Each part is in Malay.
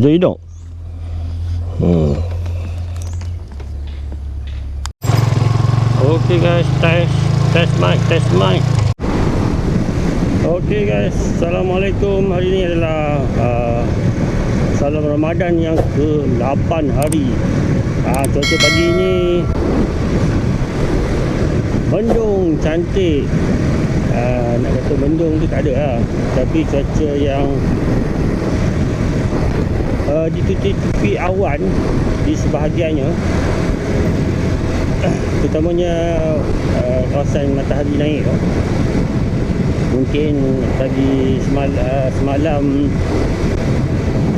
Hidup-hidup. Okay guys, test mic. Okay guys, Assalamualaikum. Hari ini adalah salam Ramadan yang ke-8 hari. Cuaca pagi ini mendung cantik. Nak kata mendung tu tak ada lah, tapi cuaca yang ditutupi awan di sebahagiannya, terutamanya kawasan matahari naik tu. Mungkin pagi semalam,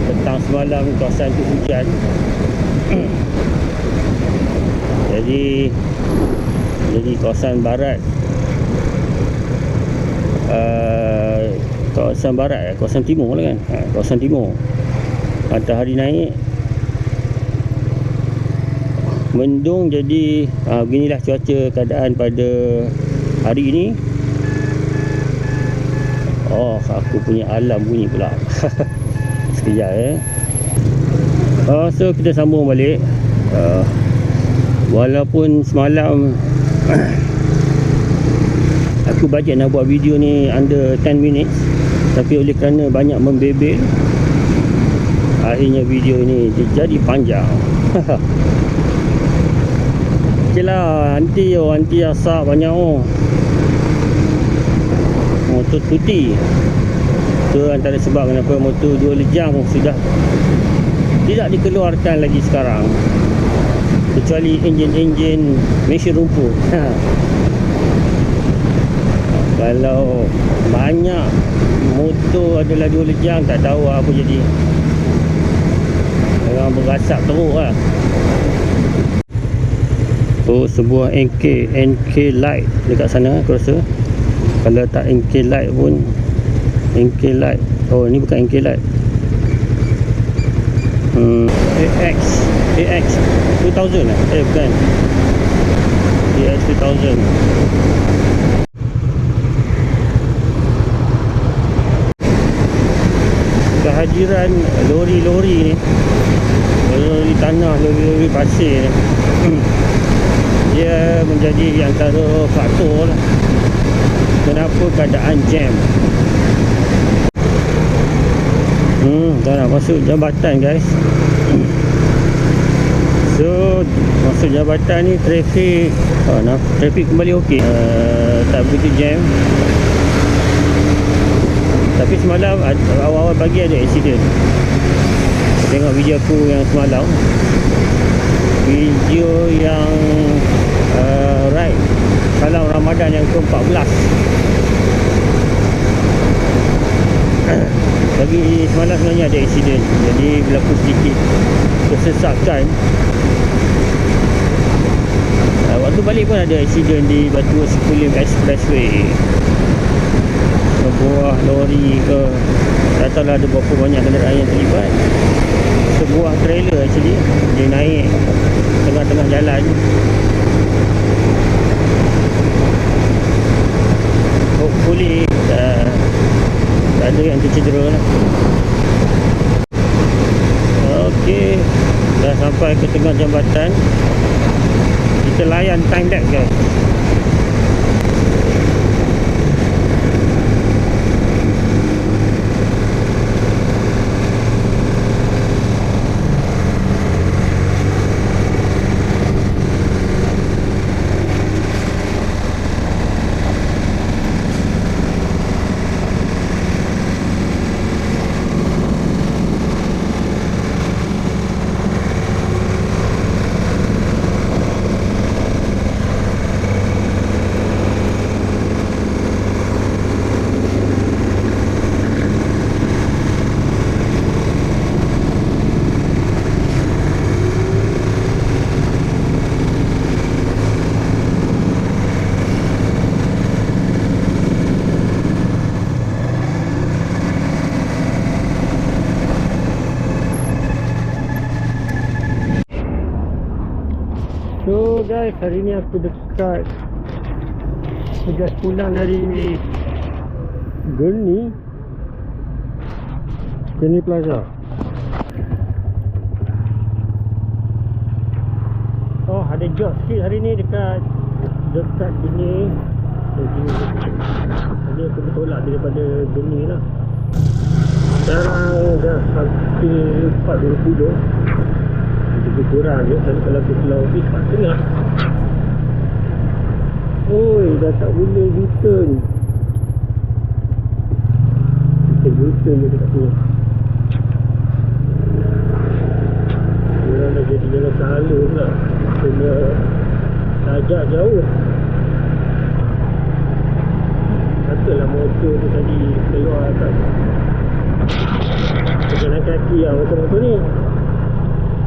petang semalam kawasan tu hujan. jadi kawasan barat, kawasan timur lah kan, kawasan timur matahari naik, mendung. Jadi beginilah cuaca keadaan pada hari ini. Oh, aku punya alarm bunyi pula. Sekejap so kita sambung balik. Walaupun semalam aku bajet nak buat video ni under 10 minutes, tapi oleh kerana banyak membebel, akhirnya video ni jadi panjang. Okay lah, anti asap banyak motor putih. Itu antara sebab kenapa motor 2 lejang sudah tidak dikeluarkan lagi sekarang, kecuali enjin mesin rumput. Kalau banyak motor adalah 2 lejang, tak tahu apa jadi. Orang berasap teruk lah. Sebuah NK light dekat sana aku rasa. Kalau tak NK light pun, NK light. Oh, ni bukan NK light. AX 2000 lah. Bukan. AX 2000. Kehadiran lori-lori ni, lori tanah, lori pasir ni, dia menjadi antara faktor lah kenapa keadaan jam. Dah nak masuk jambatan guys. So masuk jambatan ni trafik kembali okey, tak begitu jam. Tapi semalam awal-awal pagi ada accident. Tengok video aku yang semalam, video yang ride salam Ramadan yang ke-14. Pagi semalam sebenarnya ada accident, jadi berlaku sedikit kesesakan. Waktu balik pun ada accident di Batu Sekulim Expressway. Sebuah lori ke, tak tahulah ada berapa banyak kenderaan yang terlibat. Sebuah trailer actually, dia naik tengah-tengah jalan. Hopefully tak ada yang tercedera lah. Okey, dah sampai ke tengah jambatan. Kita layan time lapse guys. So guys, hari ni aku dekat pulang dari Gurney Plaza. Kejap sikit hari ni dekat sini. Jadi aku bertolak daripada Geni lah. Sekarang dah hampir 4.20. Lebih kurang je. Kalau ke Pulau Ubin 4.30. Oi, dah tak boleh U-turn. Kita U-turn je dekat sini. Dia dah jadi jalan salah pula. Kena tajak jauh. Patutlah motor tu tadi keluar kat jalan kaki lah motor-motor ni.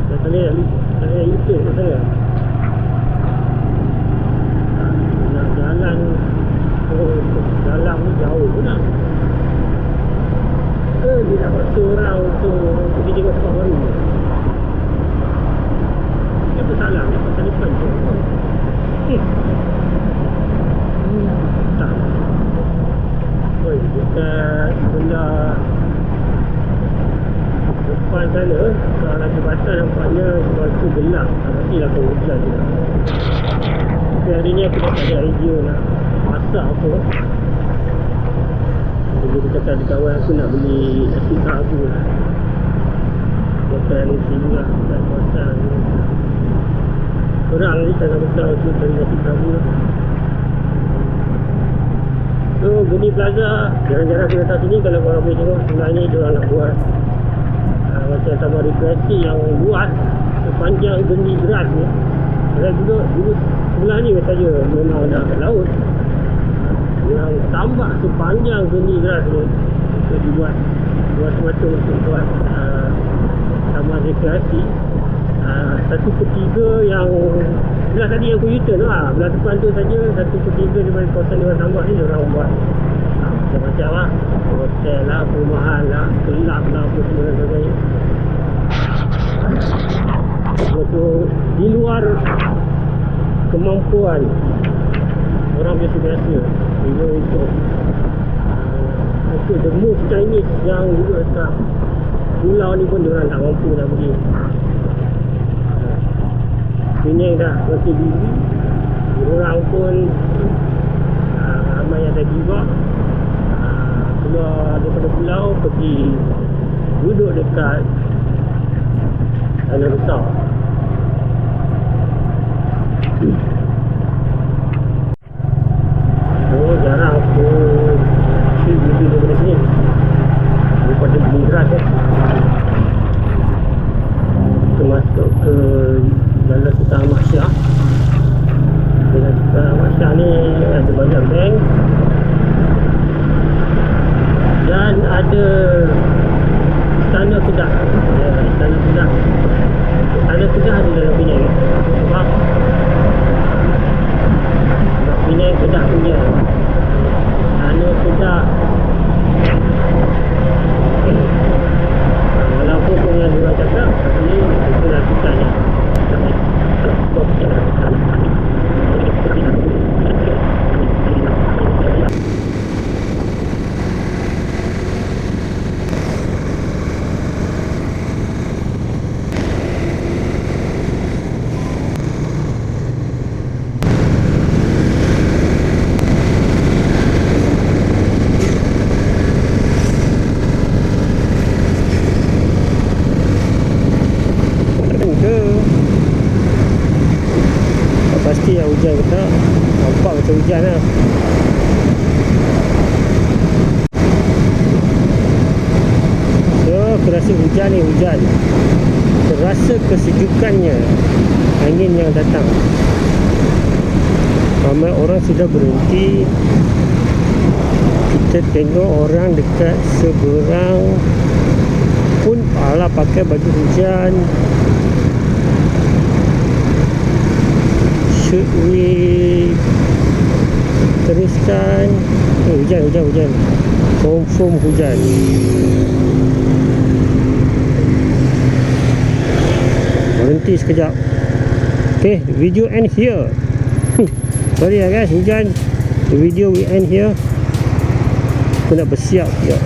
Dah tak boleh U-turn kat sana. Nak jalan dalam ni jauh pun lah. Dia nak paksa orang untuk pergi tengok tempat baru. Apa salah dia pasal depan tu? Tak. Oi, dekat sebelah depan sana, kalau nak jembatan nampaknya sebab tu gelap. Pastilah kau hujan juga. Tapi hari ni aku dah tak ada idea nak masak apa. Jadi aku cakap dengan kawan aku nak beli nasi tahu lah. Makan singgah kat kawasan orang ni tak besar tu cari nasi tahu lah. So Geni Plaza, jarang-jarang aku datang sini. Kalau korang boleh tengok, sebenarnya diorang nak buat macam taman rekreasi yang luas sepanjang Geni Geras ni. Kalau dulu sebelah ni saja memang dah kat laut. Yang tambah sepanjang Geni Geras ni untuk dibuat semacam untuk buat taman rekreasi. 1/3 yang belah tadi yang aku U-turn lah, belah depan tu saja 1/3 daripada kawasan Dewan Tambak ni orang buat macam-macam lah, hotel lah, perumahan lah, kelab lah, apa semua dan sebagainya. Betul di luar kemampuan orang biasa-biasa. Bila untuk the most Chinese yang duduk dekat pulau ni pun diorang tak mampu nak pergi. Penang dah masih busy. Orang pun ramai yang dah give up, keluar daripada pulau pergi duduk dekat tanah besar. Oh, jarang aku shoot video daripada sini daripada Geni Geras kita masuk ke Jalan Sultan Ahmad Shah. Jalan Sultan Ahmad Shah ni ada banyak bank dan ada Istana Kedah. Istana Kedah. Istana Kedah ada dalam Penang. Sebab Penang Kedah punya. Istana Kedah. Walaupun pun yang dia cakap, tapi itu dah susahnya. Pasti lah hujan ke tak. Nampak macam hujan lah. So aku rasa hujan ni hujan. Terasa kesejukannya angin yang datang. Ramai orang sudah berhenti. Kita tengok orang dekat seberang pun alah pakai baju hujan. Should we teruskan? Hujan. Confirm hujan. Berhenti sekejap. Okay, video end here. Sorry lah guys, hujan. The video will end here. Aku nak bersiap sekejap.